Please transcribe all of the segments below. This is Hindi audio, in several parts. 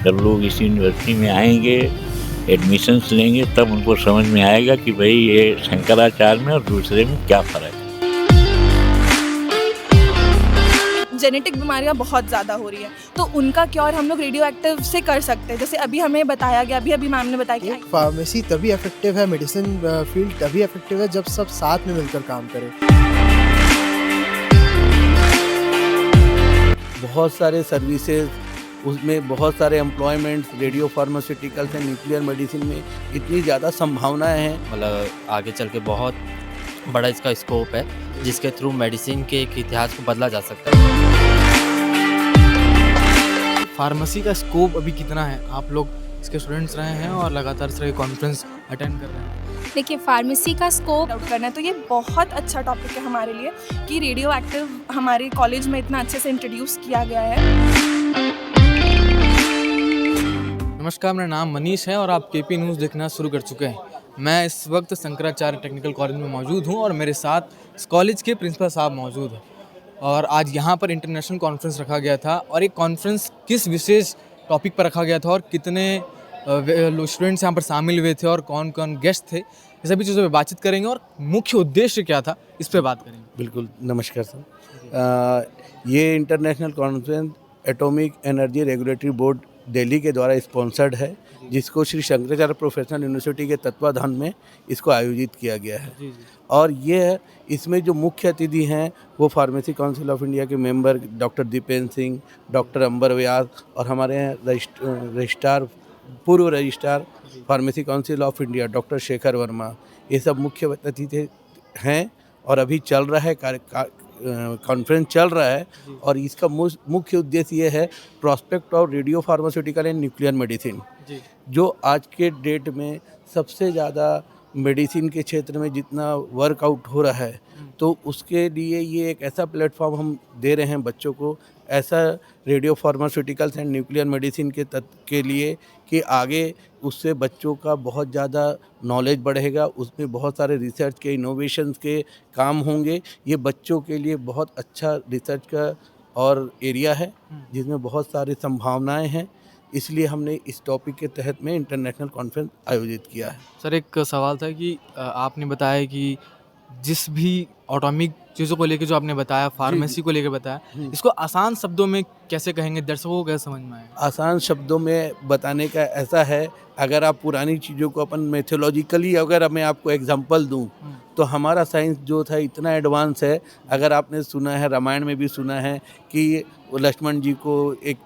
जब लोग इस यूनिवर्सिटी में आएंगे, एडमिशन्स लेंगे, तब उनको समझ में आएगा कि भाई ये शंकराचार्य में और दूसरे में क्या फ़र्क है। जेनेटिक बीमारियां बहुत ज़्यादा हो रही है, तो उनका क्योर हम लोग रेडियो एक्टिव से कर सकते हैं। जैसे अभी हमें बताया गया, अभी मैम ने बताया कि फार्मेसी तभी इफेक्टिव है, मेडिसिन फील्ड तभी इफेक्टिव है जब सब साथ में मिलकर काम करें। बहुत सारे सर्विसेज, उसमें बहुत सारे employments, radio pharmaceuticals and nuclear medicine में इतनी ज़्यादा संभावनाएं हैं। मतलब आगे चल के बहुत बड़ा इसका स्कोप है, जिसके थ्रू मेडिसिन के एक इतिहास को बदला जा सकता है। फार्मेसी का स्कोप अभी कितना है? आप लोग इसके स्टूडेंट्स रहे हैं और लगातार इस तरह की कॉन्फ्रेंस अटेंड कर रहे हैं। देखिए, फार्मेसी का स्कोप आउट करना है, तो ये बहुत अच्छा टॉपिक है हमारे लिए कि रेडियो एक्टिव हमारे कॉलेज में इतना अच्छे से इंट्रोड्यूस किया गया है। नमस्कार, मेरा नाम मनीष है और आप केपी न्यूज़ देखना शुरू कर चुके हैं। मैं इस वक्त शंकराचार्य टेक्निकल कॉलेज में मौजूद हूं और मेरे साथ इस कॉलेज के प्रिंसिपल साहब मौजूद हैं। और आज यहां पर इंटरनेशनल कॉन्फ्रेंस रखा गया था और एक कॉन्फ्रेंस किस विशेष टॉपिक पर रखा गया था और कितने स्टूडेंट्स यहाँ पर शामिल हुए थे और कौन कौन गेस्ट थे, ये सभी चीज़ों पे बातचीत करेंगे और मुख्य उद्देश्य क्या था इस पे बात करेंगे। बिल्कुल, नमस्कार सर। ये international conference atomic energy regulatory board Delhi के द्वारा स्पॉन्सर्ड है, जिसको श्री शंकराचार्य प्रोफेशनल यूनिवर्सिटी के तत्वाधान में इसको आयोजित किया गया है। और ये इसमें जो मुख्य अतिथि हैं वो फार्मेसी काउंसिल ऑफ इंडिया के member doctor Dipendra Singh, doctor Ambar Vyas और हमारे रजिस्ट्रार, पूर्व registrar Pharmacy Council of India doctor Shekhar Verma, ये सब मुख्य अतिथि हैं। और अभी चल रहा है कॉन्फ्रेंस चल रहा है और इसका मुख्य उद्देश्य ये है prospect of radio pharmaceutical and nuclear medicine, जो आज के डेट में सबसे ज़्यादा मेडिसिन के क्षेत्र में जितना वर्कआउट हो रहा है, तो उसके लिए ये एक ऐसा प्लेटफॉर्म हम दे रहे हैं बच्चों को, ऐसा radio pharmaceuticals and nuclear medicine के लिए कि आगे उससे बच्चों का बहुत ज़्यादा नॉलेज बढ़ेगा, उसमें बहुत सारे रिसर्च के, इनोवेशंस के काम होंगे। ये बच्चों के लिए बहुत अच्छा रिसर्च का और एरिया है जिसमें बहुत सारी संभावनाएं हैं, इसलिए हमने इस टॉपिक के तहत में इंटरनेशनल कॉन्फ्रेंस आयोजित किया है। सर, एक सवाल था कि आपने बताया कि जिस भी एटॉमिक चीज़ों को लेकर जो आपने बताया, फार्मेसी को लेकर बताया, इसको आसान शब्दों में कैसे कहेंगे, दर्शकों को कैसे समझ में आएगा? आसान शब्दों में बताने का ऐसा है, अगर आप पुरानी चीज़ों को अपन मैथोलॉजिकली अगर मैं आपको एग्जांपल दूं, तो हमारा साइंस जो था इतना एडवांस है। अगर आपने सुना है, रामायण में भी सुना है कि लक्ष्मण जी को एक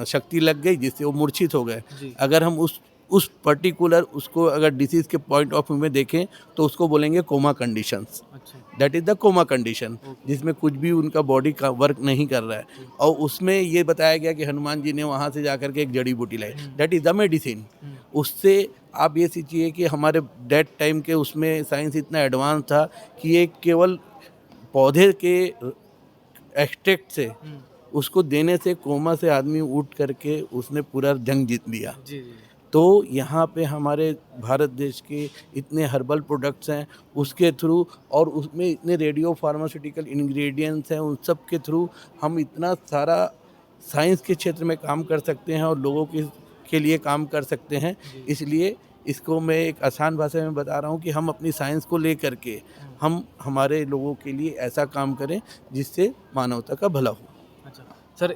शक्ति लग गई जिससे वो मूर्छित हो गए। अगर हम उस पर्टिकुलर उसको अगर डिसीज़ के पॉइंट ऑफ व्यू में देखें तो उसको बोलेंगे coma conditions. That is the coma condition, जिसमें कुछ भी उनका बॉडी का वर्क नहीं कर रहा है। और उसमें ये बताया गया कि हनुमान जी ने वहाँ से जाकर के एक जड़ी बूटी लाई, दैट इज़ द मेडिसिन। उससे आप ये सोचिए कि हमारे डेट टाइम के उसमें साइंस इतना एडवांस था कि ये केवल पौधे के एक्सट्रैक्ट से उसको देने से कोमा से आदमी उठ करके उसने पूरा जंग जीत लिया। तो यहाँ पे हमारे भारत देश के इतने हर्बल प्रोडक्ट्स हैं, उसके थ्रू और उसमें इतने रेडियो फार्मास्यूटिकल इंग्रेडिएंट्स हैं, उन सब के थ्रू हम इतना सारा साइंस के क्षेत्र में काम कर सकते हैं और लोगों के लिए काम कर सकते हैं। इसलिए इसको मैं एक आसान भाषा में बता रहा हूँ कि हम अपनी साइंस को ले करके हम हमारे लोगों के लिए ऐसा काम करें जिससे मानवता का भला हो। सर,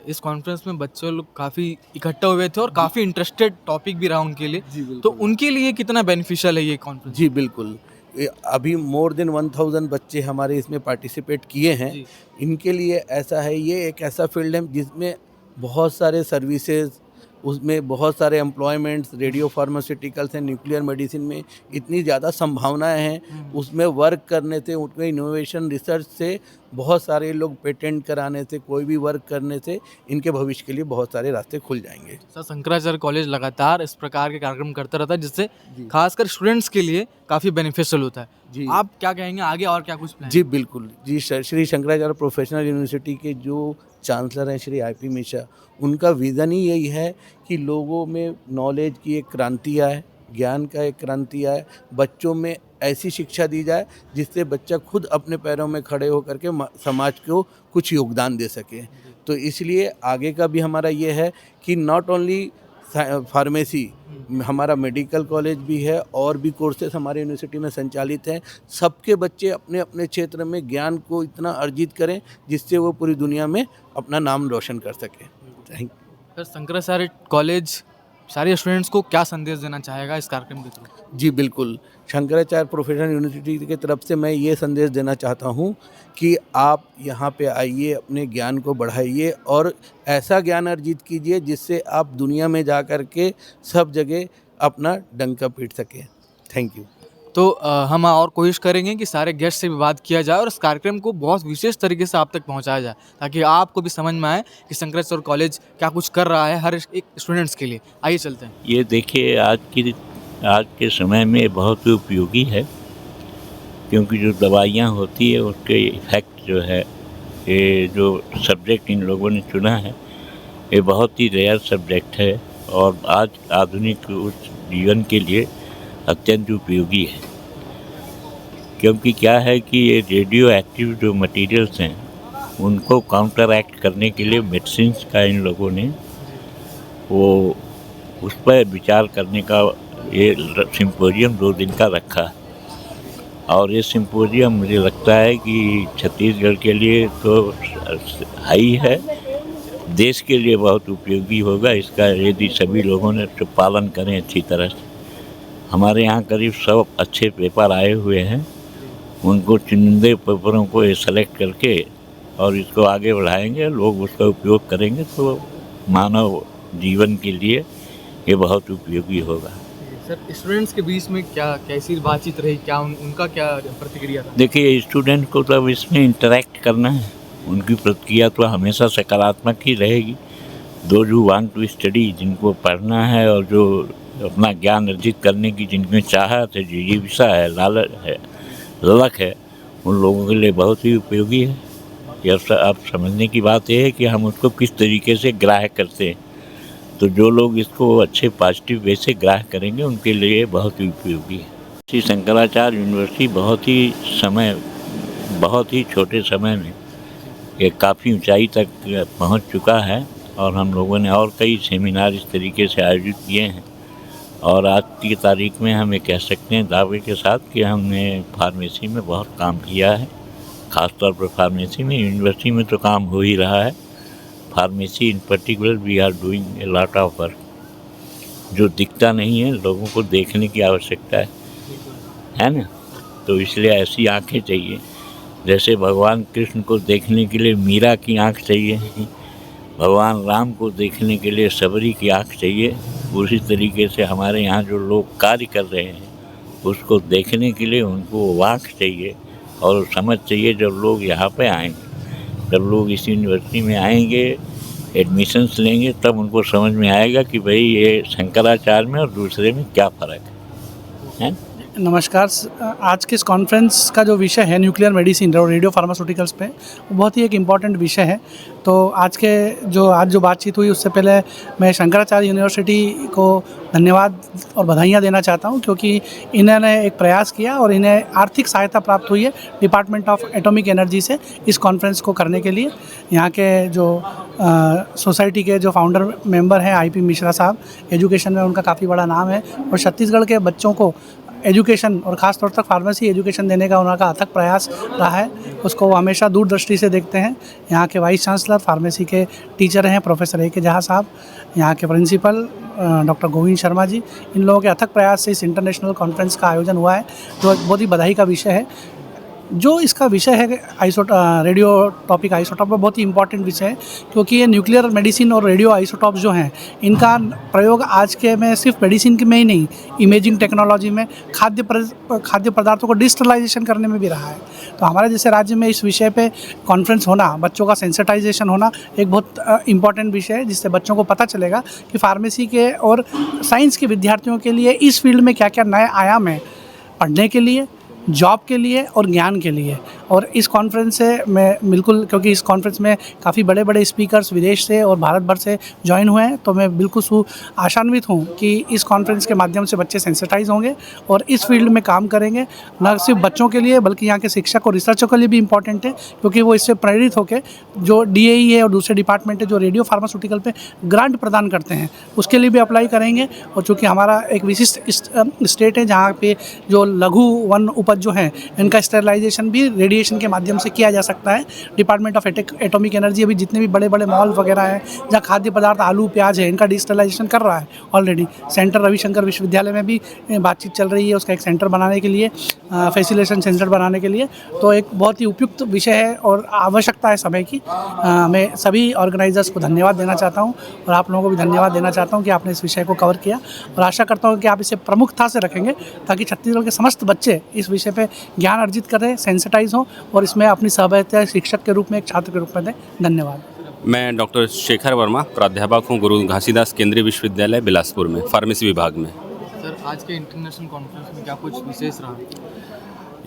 इस कॉन्फ्रेंस में बच्चे लोग काफ़ी इकट्ठा हुए थे और काफ़ी इंटरेस्टेड टॉपिक भी रहा उनके लिए, तो उनके लिए कितना बेनिफिशियल है ये कॉन्फ्रेंस? जी बिल्कुल, अभी मोर देन 1000 बच्चे हमारे इसमें पार्टिसिपेट किए हैं। इनके लिए ऐसा है, ये एक ऐसा फील्ड है जिसमें बहुत सारे सर्विसेज, उसमें बहुत सारे employments, radio pharmaceuticals and nuclear medicine में इतनी ज़्यादा संभावनाएं हैं। उसमें वर्क करने से, उनमें इनोवेशन रिसर्च से, बहुत सारे लोग पेटेंट कराने से, कोई भी वर्क करने से इनके भविष्य के लिए बहुत सारे रास्ते खुल जाएंगे। सर, शंकराचार्य कॉलेज लगातार इस प्रकार के कार्यक्रम करता रहता है जिससे खासकर स्टूडेंट्स के लिए काफ़ी बेनिफिशियल होता है। जी, आप क्या कहेंगे आगे और क्या कुछ प्लान? जी बिल्कुल, जी श्री शंकराचार्य प्रोफेशनल यूनिवर्सिटी के जो चांसलर हैं श्री IP मिश्रा, उनका विज़न ही यही है कि लोगों में नॉलेज की एक क्रांति आए, ज्ञान का एक क्रांति आए, बच्चों में ऐसी शिक्षा दी जाए जिससे बच्चा खुद अपने पैरों में खड़े होकर के समाज को कुछ योगदान दे सके। तो इसलिए आगे का भी हमारा ये है कि नॉट ओनली फार्मेसी, हमारा मेडिकल कॉलेज भी है और भी कोर्सेज हमारे यूनिवर्सिटी में संचालित हैं। सबके बच्चे अपने अपने क्षेत्र में ज्ञान को इतना अर्जित करें जिससे वो पूरी दुनिया में अपना नाम रोशन कर सकें। Thank you. Sir, Shankaracharya college सारे स्टूडेंट्स को क्या संदेश देना चाहेगा इस कार्यक्रम के थ्रू? जी बिल्कुल, शंकराचार्य प्रोफेशनल यूनिवर्सिटी की तरफ से मैं ये संदेश देना चाहता हूँ कि आप यहाँ पे आइए, अपने ज्ञान को बढ़ाइए और ऐसा ज्ञान अर्जित कीजिए जिससे आप दुनिया में जा कर के सब जगह अपना डंका पीट सकें। Thank you. तो हम और कोशिश करेंगे कि सारे गेस्ट से भी बात किया जाए और इस कार्यक्रम को बहुत विशेष तरीके से आप तक पहुंचाया जाए ताकि आपको भी समझ में आए कि शंकराचार्य कॉलेज क्या कुछ कर रहा है हर एक स्टूडेंट्स के लिए। आइए चलते हैं। ये देखिए, आज के समय में बहुत उपयोगी है, क्योंकि जो दवाइयाँ होती है उसके इफ़ेक्ट जो है, ये जो सब्जेक्ट इन लोगों ने चुना है ये बहुत ही रेयर सब्जेक्ट है और आज आधुनिक उस जीवन के लिए अत्यंत उपयोगी है। क्योंकि क्या है कि ये रेडियो एक्टिव जो मटेरियल्स हैं उनको काउंटर एक्ट करने के लिए मेडिसिन्स का इन लोगों ने वो उस पर विचार करने का ये सिम्पोजियम 2 दिन का रखा है। और ये सिम्पोजियम मुझे लगता है कि छत्तीसगढ़ के लिए तो हाई है, देश के लिए बहुत उपयोगी होगा इसका यदि सभी लोगों ने इसको पालन करें अच्छी तरह से। हमारे यहाँ करीब 100 अच्छे पेपर आए हुए हैं, उनको चुनिंदे पेपरों को ये सेलेक्ट करके और इसको आगे बढ़ाएंगे, लोग उसका उपयोग करेंगे तो मानव जीवन के लिए ये बहुत उपयोगी होगा। सर, स्टूडेंट्स के बीच में क्या कैसी बातचीत रही, क्या उनका क्या प्रतिक्रिया था? देखिए, स्टूडेंट को तो अब इसमें इंटरेक्ट करना है, उनकी प्रतिक्रिया तो हमेशा सकारात्मक ही रहेगी। दो जो वांट टू स्टडी, जिनको पढ़ना है और जो अपना ज्ञान अर्जित करने की जिनमें चाहत है, जिज्ञासा है, लालच है, ललक है, उन लोगों के लिए बहुत ही उपयोगी है। यह आप समझने की बात यह है कि हम उसको किस तरीके से ग्राह्य करते हैं। तो जो लोग इसको अच्छे पॉजिटिव वे से ग्राह्य करेंगे उनके लिए बहुत ही उपयोगी है। श्री शंकराचार्य यूनिवर्सिटी बहुत ही छोटे समय में ये काफ़ी ऊंचाई तक पहुंच चुका है और हम लोगों ने और कई सेमिनार इस तरीके से आयोजित किए हैं। और आज की तारीख में हम ये कह सकते हैं दावे के साथ कि हमने फार्मेसी में बहुत काम किया है, ख़ासतौर पर फार्मेसी में। यूनिवर्सिटी में तो काम हो ही रहा है, pharmacy in particular we are doing a lot of work. जो दिखता नहीं है लोगों को देखने की आवश्यकता है ना। तो इसलिए ऐसी आँखें चाहिए, जैसे भगवान कृष्ण को देखने के लिए मीरा की आँख चाहिए, भगवान राम को देखने के लिए सबरी की आँख चाहिए। उसी तरीके से हमारे यहाँ जो लोग कार्य कर रहे हैं उसको देखने के लिए उनको वाक चाहिए और समझ चाहिए। जब लोग यहाँ पे आएंगे, जब लोग इस यूनिवर्सिटी में आएंगे, एडमिशन्स लेंगे, तब उनको समझ में आएगा कि भाई ये शंकराचार्य में और दूसरे में क्या फ़र्क है। नमस्कार। आज के इस कॉन्फ्रेंस का जो विषय है न्यूक्लियर मेडिसिन और रेडियो फार्मास्यूटिकल्स पे, वो बहुत ही एक इम्पॉर्टेंट विषय है। तो आज जो बातचीत हुई उससे पहले मैं शंकराचार्य यूनिवर्सिटी को धन्यवाद और बधाइयाँ देना चाहता हूँ, क्योंकि इन्होंने एक प्रयास किया और इन्हें आर्थिक सहायता प्राप्त हुई है डिपार्टमेंट ऑफ एटॉमिक एनर्जी से इस कॉन्फ्रेंस को करने के लिए। यहाँ के जो सोसाइटी के जो फाउंडर मेंबर हैं IP मिश्रा साहब, एजुकेशन में उनका काफ़ी बड़ा नाम है और छत्तीसगढ़ के बच्चों को एजुकेशन और ख़ास तौर तक फार्मेसी एजुकेशन देने का उनका अथक प्रयास रहा है, उसको वो हमेशा दूरदृष्टि से देखते हैं। यहाँ के वाइस चांसलर फार्मेसी के टीचर हैं प्रोफेसर A.K. जहाँ साहब, यहाँ के प्रिंसिपल डॉक्टर गोविंद शर्मा जी, इन लोगों के अथक प्रयास से इस इंटरनेशनल कॉन्फ्रेंस का आयोजन हुआ है, जो एक बहुत ही बधाई का विषय है। जो इसका विषय है रेडियो टॉपिक आइसोटॉप, बहुत ही इंपॉर्टेंट विषय है, क्योंकि ये न्यूक्लियर मेडिसिन और रेडियो आइसोटॉप जो हैं, इनका प्रयोग आज के में सिर्फ मेडिसिन में ही नहीं, इमेजिंग टेक्नोलॉजी में, खाद्य पदार्थों को डिजिटलाइजेशन करने में भी रहा है। तो हमारे जैसे राज्य में इस विषय पे कॉन्फ्रेंस होना, बच्चों का सेंसिटाइजेशन होना एक बहुत इंपॉर्टेंट विषय है, जिससे बच्चों को पता चलेगा कि फार्मेसी के और साइंस के विद्यार्थियों के लिए इस फील्ड में क्या क्या नए आयाम हैं पढ़ने के लिए जॉब के लिए और ज्ञान के लिए। और इस कॉन्फ्रेंस से मैं बिल्कुल, क्योंकि इस कॉन्फ्रेंस में काफ़ी बड़े बड़े स्पीकर्स विदेश से और भारत भर से ज्वाइन हुए हैं, तो मैं बिल्कुल आशान्वित हूँ कि इस कॉन्फ्रेंस के माध्यम से बच्चे सेंसिटाइज होंगे और इस फील्ड में काम करेंगे। न सिर्फ बच्चों के लिए बल्कि यहाँ के शिक्षक और रिसर्चर के लिए भी इम्पॉर्टेंट है, क्योंकि वो इससे प्रेरित होकर जो DAE है और दूसरे डिपार्टमेंट है जो रेडियो फार्मास्यूटिकल पे ग्रांट प्रदान करते हैं उसके लिए भी अप्लाई करेंगे। और चूँकि हमारा एक विशिष्ट स्टेट है जहाँ पे जो लघु वन उपज जो हैं इनका स्टेरिलाइजेशन भी रेडिएशन के माध्यम से किया जा सकता है। डिपार्टमेंट ऑफ एटॉमिक एनर्जी अभी जितने भी बड़े बड़े मॉल वगैरह हैं जहाँ खाद्य पदार्थ आलू प्याज है इनका डिस्टेरिलाइजेशन कर रहा है ऑलरेडी। सेंटर रविशंकर विश्वविद्यालय में भी बातचीत चल रही है उसका एक सेंटर बनाने के लिए, फैसिलेशन सेंटर बनाने के लिए। तो एक बहुत ही उपयुक्त विषय है और आवश्यकता है समय की। मैं सभी ऑर्गेनाइजर्स को धन्यवाद देना चाहता हूँ और आप लोगों को भी धन्यवाद देना चाहता हूँ कि आपने इस विषय को कवर किया, और आशा करता हूँ कि आप इसे प्रमुखता से रखेंगे ताकि छत्तीसगढ़ के समस्त बच्चे इस विषय पे ज्ञान अर्जित करें, सेंसिटाइज हों और इसमें अपनी सहभागिता शिक्षक के रूप में, एक छात्र के रूप में दें। धन्यवाद। मैं डॉक्टर शेखर वर्मा, प्राध्यापक हूँ गुरु घासीदास केंद्रीय विश्वविद्यालय बिलासपुर में, फार्मेसी विभाग में। सर, आज के इंटरनेशनल कॉन्फ्रेंस में क्या कुछ विशेष रहा?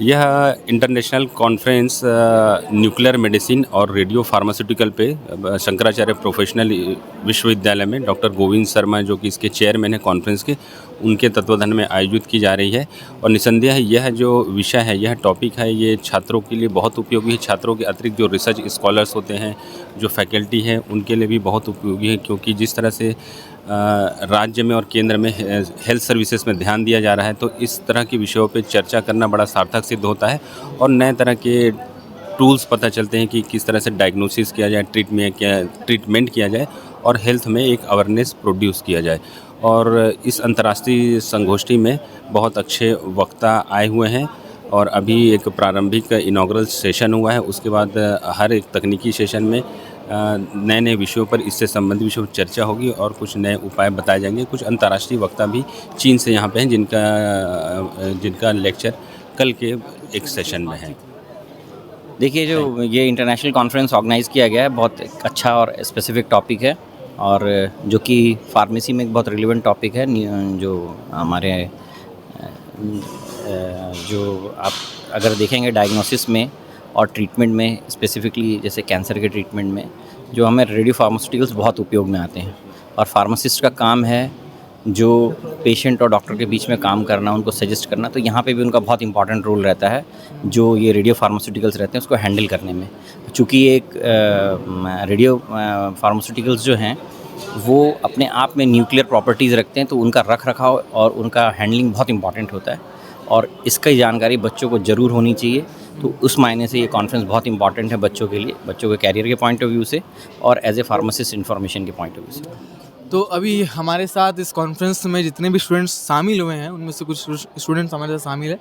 यह इंटरनेशनल कॉन्फ्रेंस न्यूक्लियर मेडिसिन और रेडियो फार्मास्यूटिकल पे शंकराचार्य प्रोफेशनल विश्वविद्यालय में डॉक्टर गोविंद शर्मा जो कि इसके चेयरमैन है कॉन्फ्रेंस के, उनके तत्वाधान में आयोजित की जा रही है। और निसंदेह यह जो विषय है, यह टॉपिक है, ये छात्रों के लिए बहुत उपयोगी है। छात्रों के अतिरिक्त जो रिसर्च स्कॉलर्स होते हैं, जो फैकल्टी है, उनके लिए भी बहुत उपयोगी है, क्योंकि जिस तरह से राज्य में और केंद्र में हेल्थ सर्विसेज में ध्यान दिया जा रहा है, तो इस तरह के विषयों पे चर्चा करना बड़ा सार्थक सिद्ध होता है और नए तरह के टूल्स पता चलते हैं कि किस तरह से डायग्नोसिस किया जाए, ट्रीटमेंट किया जाए और हेल्थ में एक अवेयरनेस प्रोड्यूस किया जाए। और इस अंतर्राष्ट्रीय संगोष्ठी में बहुत अच्छे वक्ता आए हुए हैं और अभी एक प्रारंभिक इनॉग्रल सेशन हुआ है। उसके बाद हर एक तकनीकी सेशन में नए नए विषयों पर, इससे संबंधित विषयों पर चर्चा होगी और कुछ नए उपाय बताए जाएंगे। कुछ अंतर्राष्ट्रीय वक्ता भी चीन से यहाँ पे हैं जिनका लेक्चर कल के एक सेशन में है। देखिए, जो ये इंटरनेशनल कॉन्फ्रेंस ऑर्गेनाइज़ किया गया है, बहुत अच्छा और स्पेसिफिक टॉपिक है और जो कि फार्मेसी में एक बहुत रिलेवेंट टॉपिक है। जो हमारे जो आप अगर देखेंगे डायग्नोसिस में और ट्रीटमेंट में, स्पेसिफिकली जैसे कैंसर के ट्रीटमेंट में, जो हमें रेडियो फार्मास्यूटिकल्स बहुत उपयोग में आते हैं। और फार्मासिस्ट का काम है जो पेशेंट और डॉक्टर के बीच में काम करना, उनको सजेस्ट करना, तो यहाँ पे भी उनका बहुत इंपॉर्टेंट रोल रहता है जो ये रेडियो फार्मास्यूटिकल्स रहते हैं उसको हैंडल करने में। चूँकि एक रेडियो फार्मास्यूटिकल्स जो हैं वो अपने आप में न्यूक्लियर प्रॉपर्टीज़ रखते हैं, तो उनका रख रखाव और उनका हैंडलिंग बहुत इंपॉर्टेंट होता है और इसकी जानकारी बच्चों को ज़रूर होनी चाहिए। तो उस मायने से ये कॉन्फ्रेंस बहुत इंपॉर्टेंट है बच्चों के लिए, बच्चों के कैरियर के पॉइंट ऑफ व्यू से और एज ए फार्मासिस्ट इन्फॉर्मेशन के पॉइंट ऑफ व्यू से। तो अभी हमारे साथ इस कॉन्फ्रेंस में जितने भी स्टूडेंट्स शामिल हुए हैं उनमें से कुछ स्टूडेंट्स हमारे साथ शामिल है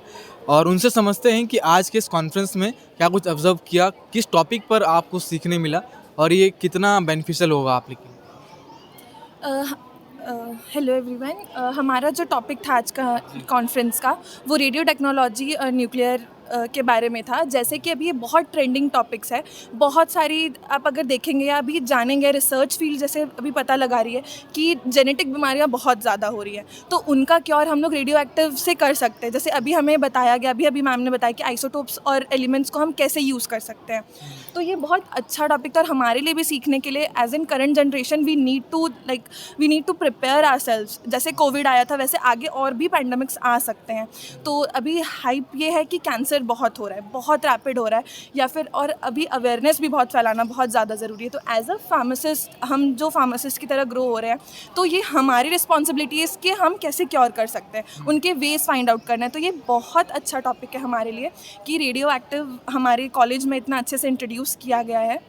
और उनसे समझते हैं कि आज के इस कॉन्फ्रेंस में क्या कुछ ऑब्जर्व किया, किस टॉपिक पर आपको सीखने मिला और ये कितना बेनिफिशियल होगा आप लेकिन। हेलो एवरीवन, हमारा जो टॉपिक था आज का कॉन्फ्रेंस का वो रेडियो टेक्नोलॉजी और न्यूक्लियर के बारे में था। जैसे कि अभी ये बहुत ट्रेंडिंग टॉपिक्स है, बहुत सारी आप अगर देखेंगे या अभी जानेंगे, रिसर्च फील्ड जैसे अभी पता लगा रही है कि जेनेटिक बीमारियां बहुत ज़्यादा हो रही है, तो उनका क्योर हम लोग रेडियो एक्टिव से कर सकते हैं। जैसे अभी हमें बताया गया, अभी मैम ने बताया कि आइसोटोप्स और एलिमेंट्स को हम कैसे यूज़ कर सकते हैं। तो ये बहुत अच्छा टॉपिक था और हमारे लिए भी सीखने के लिए। As in current generation we need to prepare ourselves. जैसे कोविड आया था वैसे आगे और भी पैंडमिक्स आ सकते हैं। तो अभी हाइप ये है कि कैंसर बहुत हो रहा है, बहुत रैपिड हो रहा है, या फिर और अभी अवेयरनेस भी बहुत फैलाना बहुत ज़्यादा ज़रूरी है। तो एज अ फार्मासिस्ट, हम जो फार्मासिस्ट की तरह ग्रो हो रहे हैं, तो ये हमारी रिस्पॉन्सिबिलिटी है कि हम कैसे क्योर कर सकते हैं, उनके वेज फाइंड आउट करना है। तो ये बहुत अच्छा टॉपिक है हमारे लिए कि रेडियो एक्टिव हमारे कॉलेज में इतना अच्छे से इंट्रोड्यूस किया गया है।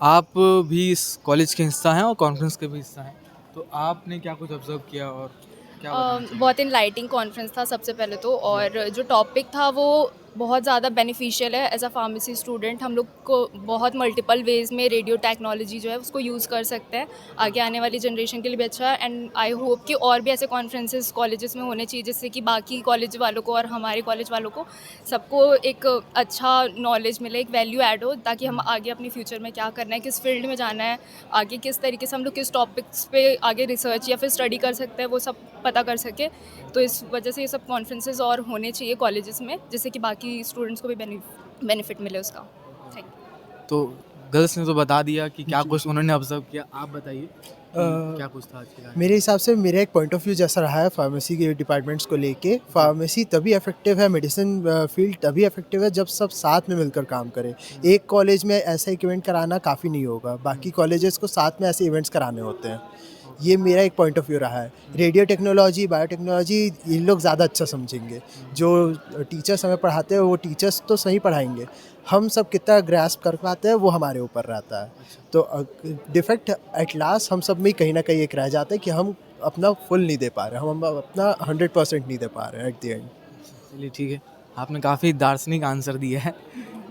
आप भी इस कॉलेज के हिस्सा हैं और कॉन्फ्रेंस के भी हिस्सा हैं, तो आपने क्या कुछ ऑब्जर्व किया और बहुत इनलाइटिंग कॉन्फ्रेंस था सबसे पहले तो, और जो टॉपिक था वो बहुत ज़्यादा बेनिफिशियल है। एज अ फार्मेसी स्टूडेंट हम लोग को बहुत मल्टीपल वेज़ में रेडियो टेक्नोलॉजी जो है उसको यूज़ कर सकते हैं, आगे आने वाली जनरेशन के लिए भी अच्छा है। एंड आई होप कि और भी ऐसे कॉन्फ्रेंसेस कॉलेजेस में होने चाहिए, जिससे कि बाकी कॉलेज वालों को और हमारे कॉलेज वालों को सबको एक अच्छा नॉलेज मिले, एक वैल्यू ऐड हो, ताकि हम आगे अपने फ्यूचर में क्या करना है, किस फील्ड में जाना है, आगे किस तरीके से हम लोग किस टॉपिक्स पे आगे रिसर्च या फिर स्टडी कर सकते हैं, वो सब पता कर सके। तो इस वजह से ये सब कॉन्फ्रेंसेस और होने चाहिए कॉलेजेस में, जिससे कि बाकी स्टूडेंट्स को भी बेनिफिट मिले उसका। Thank you. तो गर्ल्स ने तो बता दिया कि क्या कुछ उन्होंने ऑब्जर्व किया, आप बताइए क्या कुछ था आज के गाने? मेरे हिसाब से मेरा एक पॉइंट ऑफ व्यू जैसा रहा है फार्मेसी के डिपार्टमेंट्स को लेके, फार्मेसी तभी इफेक्टिव है, मेडिसिन फील्ड तभी इफेक्टिव है जब सब साथ में मिलकर काम करें। एक कॉलेज में ऐसा एक इवेंट कराना काफ़ी नहीं होगा, बाकी कॉलेजेस को साथ में ऐसे इवेंट्स कराने होते हैं। ये मेरा एक पॉइंट ऑफ व्यू रहा है। रेडियो टेक्नोलॉजी, बायोटेक्नोलॉजी ये लोग ज़्यादा अच्छा समझेंगे। जो टीचर्स हमें पढ़ाते हैं वो टीचर्स तो सही पढ़ाएंगे, हम सब कितना ग्रास्प कर पाते हैं वो हमारे ऊपर रहता है। तो डिफेक्ट एट लास्ट हम सब में कहीं ना कहीं एक रह जाता है कि हम अपना फुल नहीं दे पा रहे, हम अपना 100% नहीं दे पा रहे हैं एट द एंड। चलिए ठीक है, आपने काफ़ी दार्शनिक आंसर दिया है।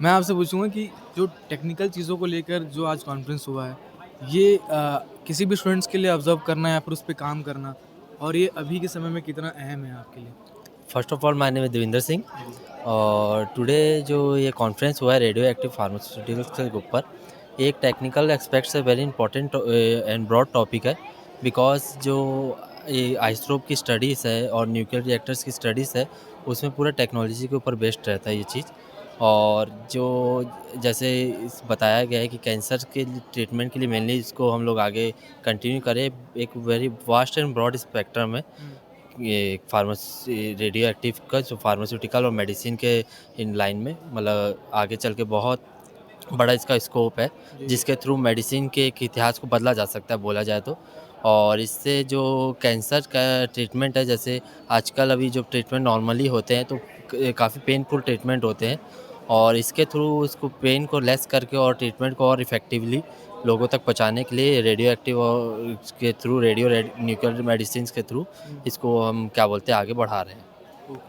मैं आपसे पूछूंगा कि जो टेक्निकल चीज़ों को लेकर जो आज कॉन्फ्रेंस हुआ है, ये किसी भी स्टूडेंट्स के लिए ऑब्जर्व करना या फिर उस पर काम करना, और ये अभी के समय में कितना अहम है आपके लिए? First of all my name is Devinder Singh, और टुडे जो ये कॉन्फ्रेंस हुआ है रेडियो एक्टिव फार्मास्यूटिकल्स के ऊपर, एक टेक्निकल एस्पेक्ट से very important and broad topic है। बिकॉज जो ये आइसोटोप की स्टडीज़ है और न्यूक्लियर रिएक्टर्स की स्टडीज़ है, उसमें पूरा टेक्नोलॉजी के ऊपर बेस्ड रहता है ये चीज़। और जो जैसे बताया गया है कि कैंसर के ट्रीटमेंट के लिए मेनली इसको हम लोग आगे कंटिन्यू करें, एक very vast and broad spectrum है ये फार्मेसी रेडियो एक्टिव का, जो फार्मास्यूटिकल और मेडिसिन के इन लाइन में मतलब आगे चल के बहुत बड़ा इसका स्कोप है, जिसके थ्रू मेडिसिन के एक इतिहास को बदला जा सकता है बोला जाए तो। और इससे जो कैंसर का ट्रीटमेंट है, जैसे आजकल अभी जो ट्रीटमेंट नॉर्मली होते हैं तो काफ़ी पेनफुल ट्रीटमेंट होते हैं, और इसके थ्रू उसको पेन को लेस करके और ट्रीटमेंट को और इफ़ेक्टिवली लोगों तक पहुंचाने के लिए रेडियो एक्टिव और के थ्रू न्यूक्लियर मेडिसिन के थ्रू इसको हम क्या बोलते हैं आगे बढ़ा रहे हैं।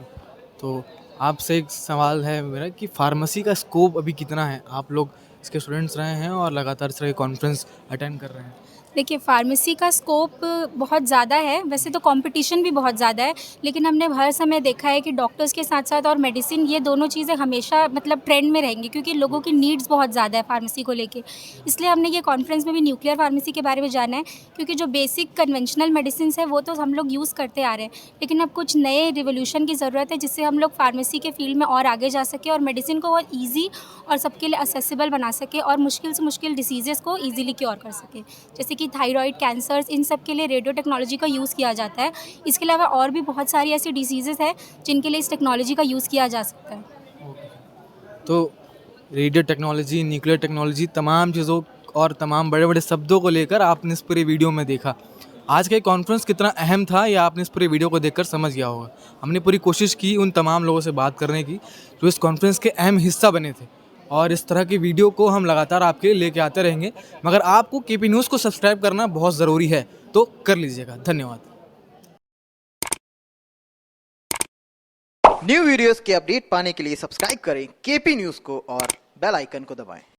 तो आपसे एक सवाल है मेरा कि फार्मेसी का स्कोप अभी कितना है? आप लोग इसके स्टूडेंट्स रहे हैं और लगातार इस तरह की कॉन्फ्रेंस अटेंड कर रहे हैं। देखिए, फार्मेसी का स्कोप बहुत ज़्यादा है, वैसे तो कंपटीशन भी बहुत ज़्यादा है, लेकिन हमने हर समय देखा है कि डॉक्टर्स के साथ साथ और मेडिसिन, ये दोनों चीज़ें हमेशा मतलब ट्रेंड में रहेंगी, क्योंकि लोगों की नीड्स बहुत ज़्यादा है फार्मेसी को लेके। इसलिए हमने ये कॉन्फ्रेंस में भी न्यूक्लियर फार्मेसी के बारे में जाना है, क्योंकि जो बेसिक कन्वेंशनल मेडिसिन है वो तो हम लोग यूज़ करते आ रहे हैं, लेकिन अब कुछ नए रिवोल्यूशन की ज़रूरत है, जिससे हम लोग फार्मेसी के फील्ड में और आगे जा सके और मेडिसिन को और ईजी और सबके लिए असेसिबल बना सके, और मुश्किल से मुश्किल डिसीज़ेज़ को ईजिली क्योर कर सके, जैसे कि थायराइड, कैंसर्स, इन सब के लिए रेडियो टेक्नोलॉजी का यूज़ किया जाता है। इसके अलावा और भी बहुत सारी ऐसी डिसीज़ेज़ हैं जिनके लिए इस टेक्नोलॉजी का यूज़ किया जा सकता है। तो रेडियो टेक्नोलॉजी, न्यूक्लियर टेक्नोलॉजी, तमाम चीज़ों और तमाम बड़े बड़े शब्दों को लेकर आपने इस पूरे वीडियो में देखा। आज का कॉन्फ्रेंस कितना अहम था ये आपने इस पूरे वीडियो को देखकर समझ गया होगा। हमने पूरी कोशिश की उन तमाम लोगों से बात करने की जो इस कॉन्फ्रेंस के अहम हिस्सा बने थे, और इस तरह की वीडियो को हम लगातार आपके लिए लेके आते रहेंगे, मगर आपको केपी न्यूज़ को सब्सक्राइब करना बहुत ज़रूरी है, तो कर लीजिएगा। धन्यवाद। न्यू वीडियोस के अपडेट पाने के लिए सब्सक्राइब करें केपी न्यूज़ को और बेल आइकन को दबाएं।